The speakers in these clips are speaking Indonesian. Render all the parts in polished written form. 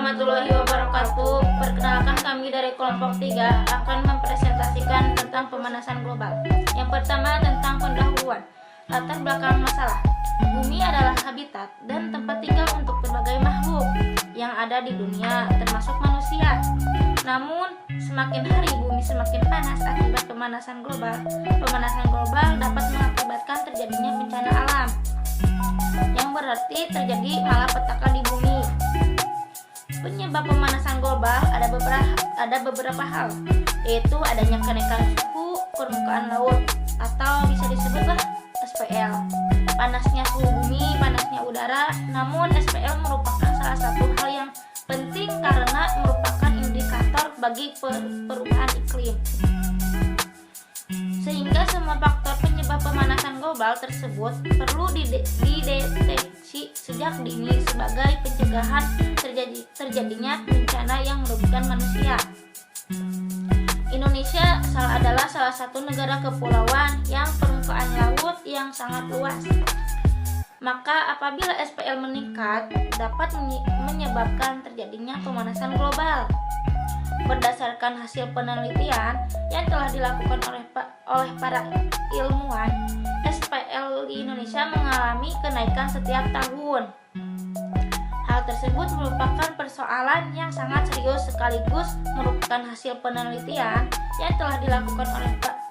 warahmatullahi wabarakatuh. Perkenalkan, kami dari kelompok 3 akan mempresentasikan tentang pemanasan global. Yang pertama tentang pendahuluan. Latar belakang masalah. Bumi adalah habitat dan tempat tinggal untuk berbagai makhluk yang ada di dunia, termasuk manusia. Namun, semakin hari bumi semakin panas akibat pemanasan global. Pemanasan global dapat mengakibatkan terjadinya bencana alam, yang berarti terjadi malapetaka di bumi. Penyebab pemanasan global ada beberapa hal, yaitu adanya kenaikan suhu permukaan laut atau bisa disebutlah SPL, panasnya suhu bumi, panasnya udara. Namun SPL merupakan salah satu hal yang penting karena merupakan indikator bagi perubahan iklim. Sehingga semua faktor penyebab pemanasan global tersebut perlu dideteksi sejak dini sebagai pencegahan terjadinya bencana yang merugikan manusia. Indonesia adalah salah satu negara kepulauan yang permukaan laut yang sangat luas. Maka apabila SPL meningkat dapat menyebabkan terjadinya pemanasan global. Berdasarkan hasil penelitian yang telah dilakukan oleh para ilmuwan, SPL di Indonesia mengalami kenaikan setiap tahun. Hal tersebut merupakan persoalan yang sangat serius sekaligus merupakan hasil penelitian yang telah dilakukan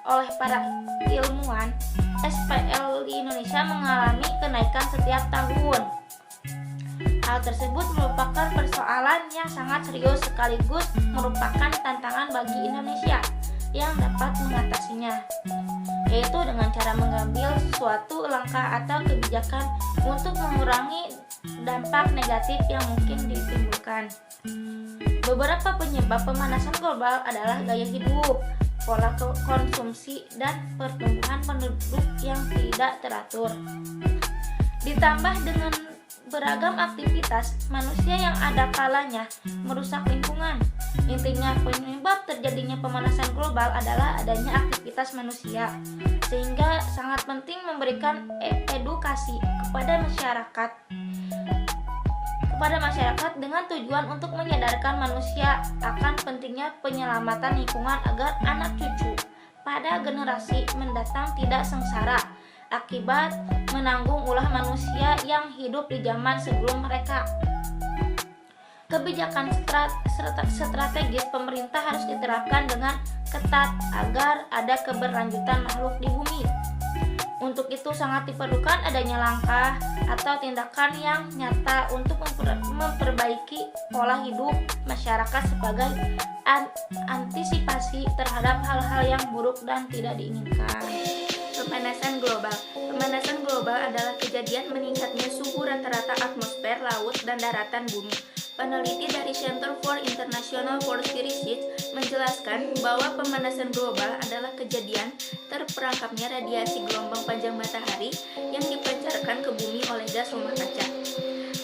oleh para ilmuwan. SPL di Indonesia mengalami kenaikan setiap tahun. Hal tersebut merupakan persoalan yang sangat serius sekaligus merupakan tantangan bagi Indonesia yang dapat mengatasinya, yaitu dengan cara mengambil suatu langkah atau kebijakan untuk mengurangi dampak negatif yang mungkin ditimbulkan. Beberapa penyebab pemanasan global adalah gaya hidup, pola konsumsi, dan pertumbuhan penduduk yang tidak teratur. Ditambah dengan beragam aktivitas manusia yang ada kalanya merusak lingkungan. Intinya, penyebab terjadinya pemanasan global adalah adanya aktivitas manusia, sehingga sangat penting memberikan edukasi kepada masyarakat dengan tujuan untuk menyadarkan manusia akan pentingnya penyelamatan lingkungan agar anak cucu pada generasi mendatang tidak sengsara akibat menanggung ulah manusia yang hidup di zaman sebelum mereka. Kebijakan strategis pemerintah harus diterapkan dengan ketat agar ada keberlanjutan makhluk di bumi. Untuk itu sangat diperlukan adanya langkah atau tindakan yang nyata untuk memperbaiki pola hidup masyarakat sebagai antisipasi terhadap hal-hal yang buruk dan tidak diinginkan. Pemanasan global. Pemanasan global adalah kejadian meningkatnya suhu rata-rata atmosfer, laut, dan daratan bumi. Peneliti dari Center for International Forestry Research menjelaskan bahwa pemanasan global adalah kejadian terperangkapnya radiasi gelombang panjang matahari yang dipancarkan ke bumi oleh gas rumah kaca.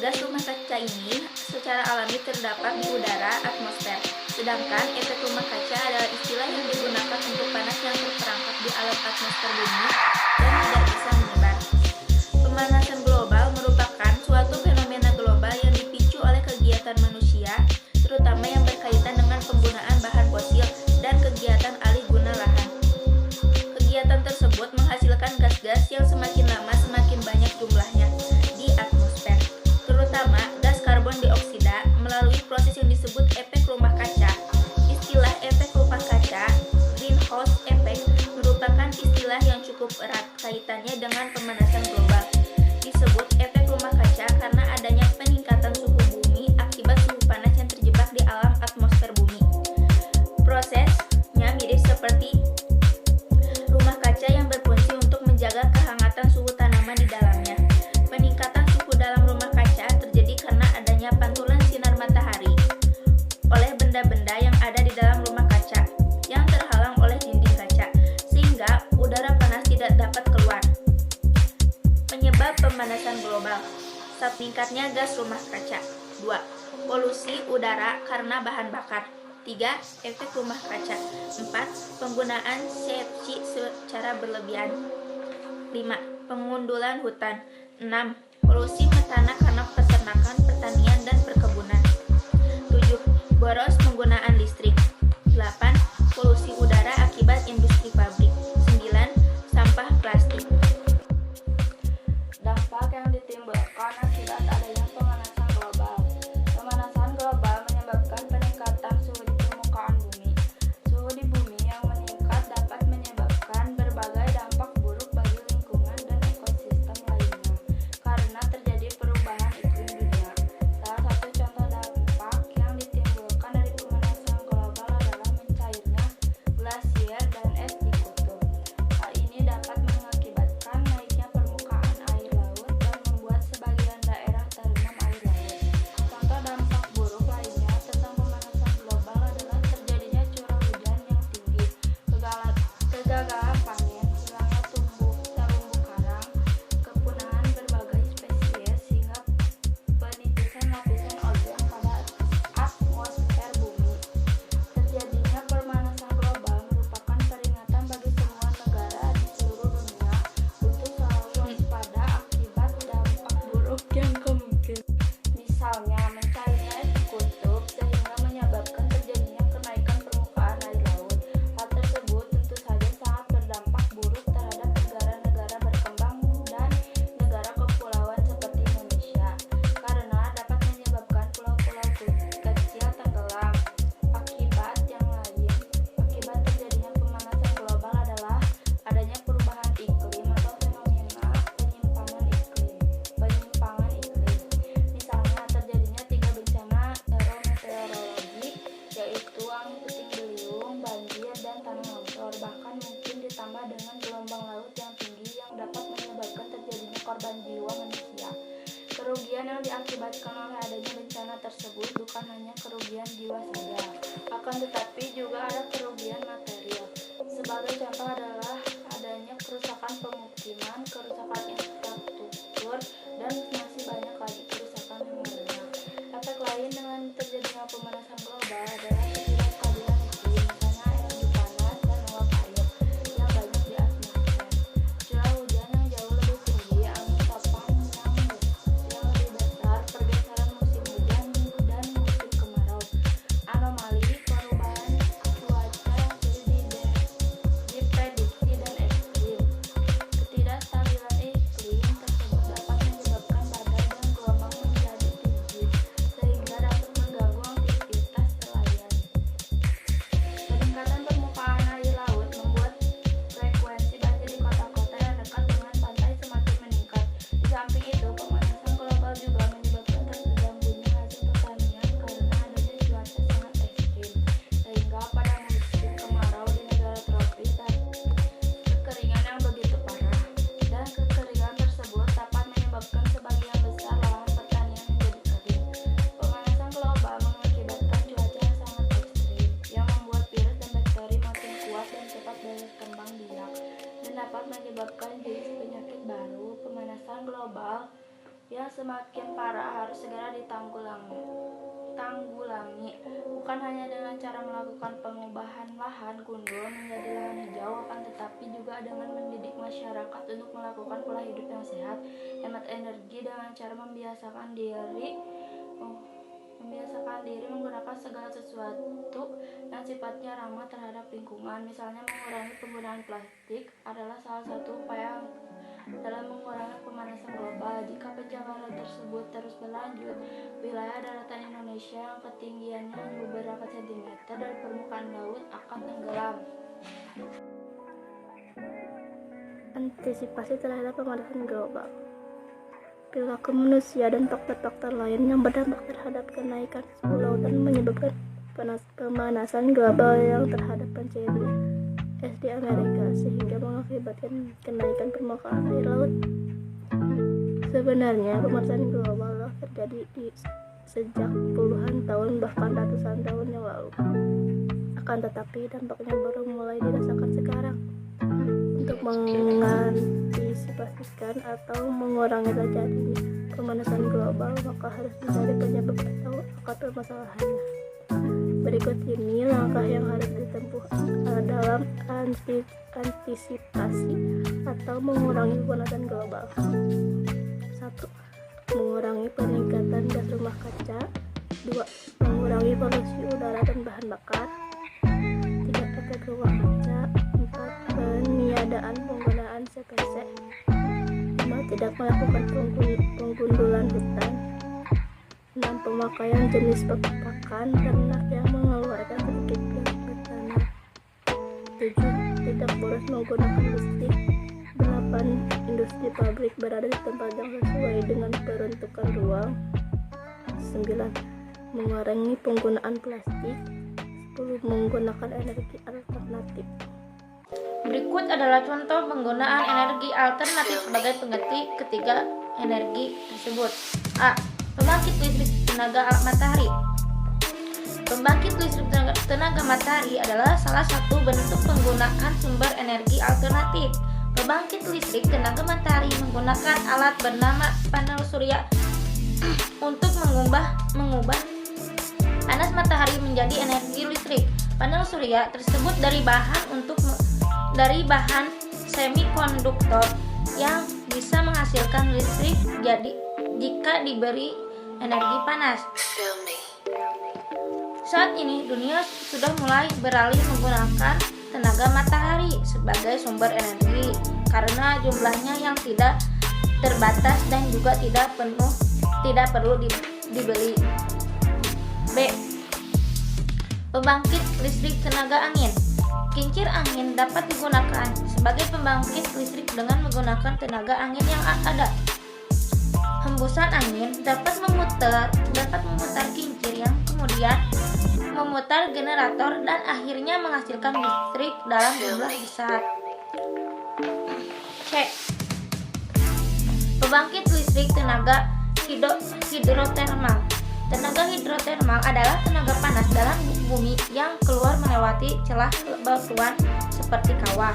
Gas rumah kaca ini secara alami terdapat di udara atmosfer, sedangkan efek rumah kaca adalah istilah yang digunakan untuk panas yang terperangkap di alam atmosfer bumi dan tidak bisa menyebar. Pemanasan global merupakan suatu fenomena global yang dipicu oleh kegiatan manusia, terutama yang berkaitan dengan penggunaan bahan fosil dan kegiatan alih guna lahan. Kegiatan tersebut menghasilkan gas-gas yang semakin lama semakin banyak jumlahnya di atmosfer, terutama gas karbon dioksida melalui proses yang disebut efek rumah kaca. Istilah efek rumah kaca, greenhouse effect, merupakan istilah yang cukup erat kaitannya dengan pemanasan global. Disebut efek rumah kaca karena adanya peningkatan suhu bumi akibat suhu panas yang terjebak di alam atmosfer bumi. Prosesnya mirip seperti rumah kaca yang berfungsi untuk menjaga kehangatan suhu tanaman di dalamnya. Peningkatan suhu dalam rumah kaca terjadi karena adanya pantulan sinar matahari oleh benda-benda yang ada di dalam rumah kaca yang terhalang oleh dinding kaca, sehingga udara panas tidak dapat keluar. Penyebab pemanasan global. Meningkatnya gas rumah kaca. 2. Polusi udara karena bahan bakar. 3. Efek rumah kaca. 4. Penggunaan CFC secara berlebihan. 5. Pengundulan hutan. 6. Polusi metana karena peternakan, pertanian, dan perkebunan. Misalnya, mencairnya es kutub sehingga menyebabkan terjadinya kenaikan permukaan air laut. Hal tersebut tentu saja sangat berdampak buruk terhadap negara-negara berkembang dan negara kepulauan seperti Indonesia, karena dapat menyebabkan pulau-pulau kecil tenggelam. Akibat terjadinya pemanasan global adalah adanya perubahan iklim atau fenomena penyimpangan iklim. Misalnya, terjadinya 3 bencana aerometeorologi, yaitu angin puting beliung, banjir, dan tanah longsor. Bahkan mungkin ditambah dengan gelombang laut yang tinggi yang dapat menyebabkan terjadinya korban jiwa manusia. Kerugian yang diakibatkan oleh adanya bencana tersebut bukan hanya kerugian jiwa saja, akan tetapi juga ada kerugian material. Sebagai contoh adalah adanya kerusakan pemukiman, kerusakan infrastruktur, dan masih banyak lagi kerusakan yang lainnya. Efek lain dengan terjadinya pemanasan global adalah ketidakstabilan iklim, misalnya energi panas dan uap air yang banyak di atmosfer, curah hujan yang jauh lebih tinggi, angin topan yang lebih besar, pergeseran musim hujan dan musim kemarau, anomali perubahan cuaca yang sulit diprediksi dan ekstrim. Ketidakstabilan iklim tersebut dapat menyebabkan badai dan gelombang menjadi tinggi, sehingga dapat mengganggu aktivitas nelayan. Peningkatan permukaan air laut membuat frekuensi banjir di kota-kota yang dekat dengan pantai semakin meningkat. Di samping itu, pemanasan global juga menyebabkan terganggunya hasil pertanian karena adanya cuaca sangat ekstrim, sehingga pada musim kemarau di negara tropis kekeringan yang begitu parah, dan kekeringan tersebut dapat menyebabkan sebagian besar lahan pertanian menjadi kering. Pemanasan global mengakibatkan cuaca yang sangat ekstrim, yang membuat virus dan bakteri makin kuat dan cepat berkembang biak, dan dapat menyebabkan jenis penyakit baru. Pemanasan global yang semakin parah harus segera ditanggulangi, bukan hanya dengan cara melakukan pengubahan lahan gundul menjadi lahan hijau, akan tetapi juga dengan mendidik masyarakat untuk melakukan pola hidup yang sehat, hemat energi dengan cara membiasakan diri menggunakan segala sesuatu yang sifatnya ramah terhadap lingkungan. Misalnya, mengurangi penggunaan plastik adalah salah satu upaya dalam mengurangi pemanasan global. Jika pencemaran tersebut terus berlanjut, wilayah daratan Indonesia yang ketinggiannya beberapa sentimeter dari permukaan laut akan tenggelam. Antisipasi terhadap pemanasan global. Perilaku manusia dan faktor-faktor lain yang berdampak terhadap kenaikan suhu laut dan menyebabkan pemanasan global yang terhadap pencairan es di Amerika, sehingga mengakibatkan kenaikan permukaan air laut. Sebenarnya pemanasan global terjadi sejak puluhan tahun bahkan ratusan tahun yang lalu. Akan tetapi dampaknya baru mulai dirasakan sekarang. Untuk mengantisipasikan atau mengurangi terjadinya pemanasan global, maka harus dicari penyebab atau akar permasalahannya. Berikut ini langkah yang harus ditempuh dalam antisipasi atau mengurangi pemanasan global. 1. Mengurangi peningkatan gas rumah kaca. 2. Mengurangi polusi udara dan bahan bakar. 3. Efek rumah kaca. 4. Peniadaan penggunaan CPC. 5. Tidak melakukan penggundulan hutan. 6. Pemakaian jenis pakan ternak yang mengeluarkan sedikit gas metana. 7. Tidak boros menggunakan listrik. 8. Industri pabrik berada di tempat yang sesuai dengan peruntukan ruang. 9. Mengurangi penggunaan plastik. 10. Menggunakan energi alternatif. Berikut adalah contoh penggunaan energi alternatif sebagai pengganti ketiga energi tersebut. A. Pembangkit listrik tenaga matahari. Pembangkit listrik tenaga matahari adalah salah satu bentuk penggunaan sumber energi alternatif. Pembangkit listrik tenaga matahari menggunakan alat bernama panel surya untuk mengubah panas matahari menjadi energi listrik. Panel surya tersebut dari bahan semikonduktor yang bisa menghasilkan listrik jika diberi energi panas. Saat ini dunia sudah mulai beralih menggunakan tenaga matahari sebagai sumber energi karena jumlahnya yang tidak terbatas dan juga tidak perlu dibeli. B. Pembangkit listrik tenaga angin. Kincir angin dapat digunakan sebagai pembangkit listrik dengan menggunakan tenaga angin yang ada. Hembusan angin dapat memutar kincir yang kemudian memutar generator dan akhirnya menghasilkan listrik dalam jumlah besar. C. Pembangkit listrik tenaga hidrotermal. Tenaga hidrotermal adalah tenaga panas dalam bumi yang keluar melewati celah batuan seperti kawah.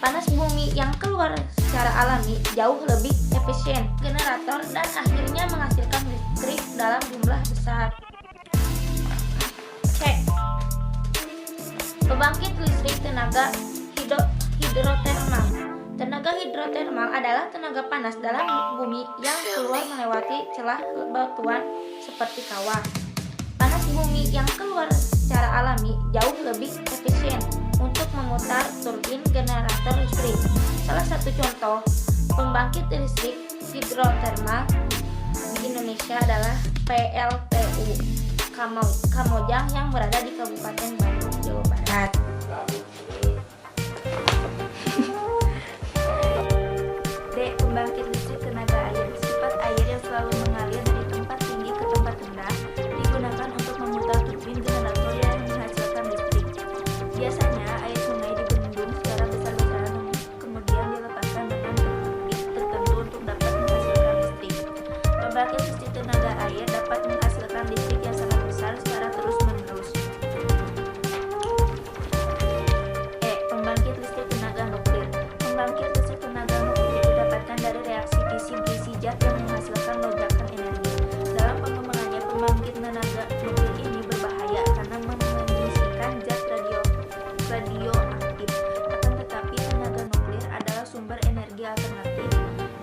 Panas bumi yang keluar secara alami jauh lebih efisien generator dan akhirnya menghasilkan listrik dalam jumlah besar. C. Pembangkit listrik tenaga hidrotermal. Tenaga hidrotermal adalah tenaga panas dalam bumi yang keluar melewati celah batuan seperti kawah. Panas bumi yang keluar secara alami jauh lebih efisien untuk memutar turbin generator listrik. Salah satu contoh pembangkit listrik hidrotermal di Indonesia adalah PLTU Kamojang yang berada di Kabupaten Bandung, Jawa Barat. D. Pembangkit listrik tenaga air. Sifat air yang selalu mengalir dari tempat tinggi ke tempat rendah digunakan untuk memutar turbin generator yang menghasilkan listrik. Biasanya air sungai dibendung secara besar-besaran kemudian dilepaskan dengan pembangkit tertentu untuk dapat menghasilkan listrik. Pembangkit listrik tenaga air dapat menghasilkan listrik yang sangat besar secara terus-menerus. E. Pembangkit listrik tenaga nuklir. Pembangkit listrik tenaga nuklir didapatkan dari reaksi fisi-fisi zat yang menghasilkan lonjakan energi. Dalam pengembangannya, pembangkit tenaga nuklir ini berbahaya karena mengemisikan zat radioaktif. Akan tetapi, tenaga nuklir adalah sumber energi alternatif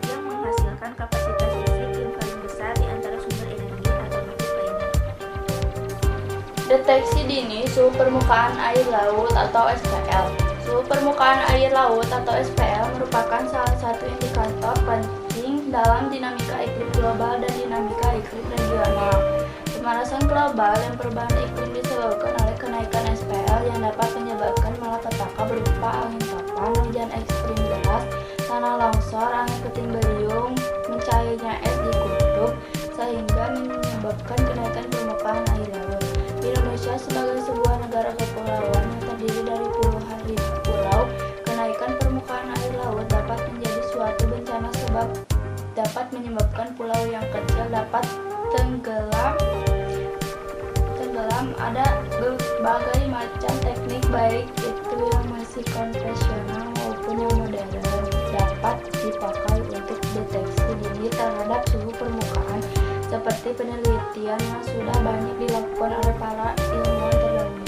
yang menghasilkan kapasitas listrik yang paling besar di antara sumber energi alternatif lainnya. Deteksi dini suhu permukaan air laut atau SPL. Suhu permukaan air laut atau SPL merupakan salah satu indikator penting dalam dinamika iklim global dan dinamika iklim regional. Pemanasan global yang perubahan iklim disebabkan oleh kenaikan SPL yang dapat menyebabkan malapetaka berupa angin topan, hujan ekstrim deras, tanah longsor, angin puting beliung, mencairnya es di kutub, sehingga menyebabkan kenaikan permukaan air laut. Indonesia sebagai sebuah negara kepulauan yang terdiri dari puluhan ribu pulau, kenaikan permukaan air laut dapat menjadi suatu bencana sebab dapat menyebabkan pulau yang kecil dapat tenggelam. Ada berbagai macam teknik baik itu yang masih konvensional maupun yang modern dapat dipakai untuk deteksi dini terhadap suhu permukaan seperti penelitian yang sudah banyak dilakukan oleh para ilmuwan terdahulu.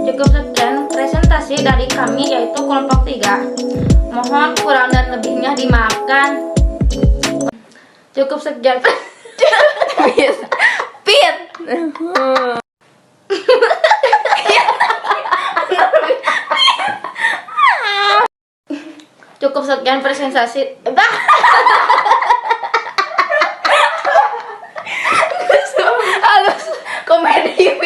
Cukup sekian presentasi dari kami yaitu kelompok 3. Mohon kurang dan lebihnya dimaafkan. Cukup sekian. Pit. Cukup sekian presentasi. Halus komedi.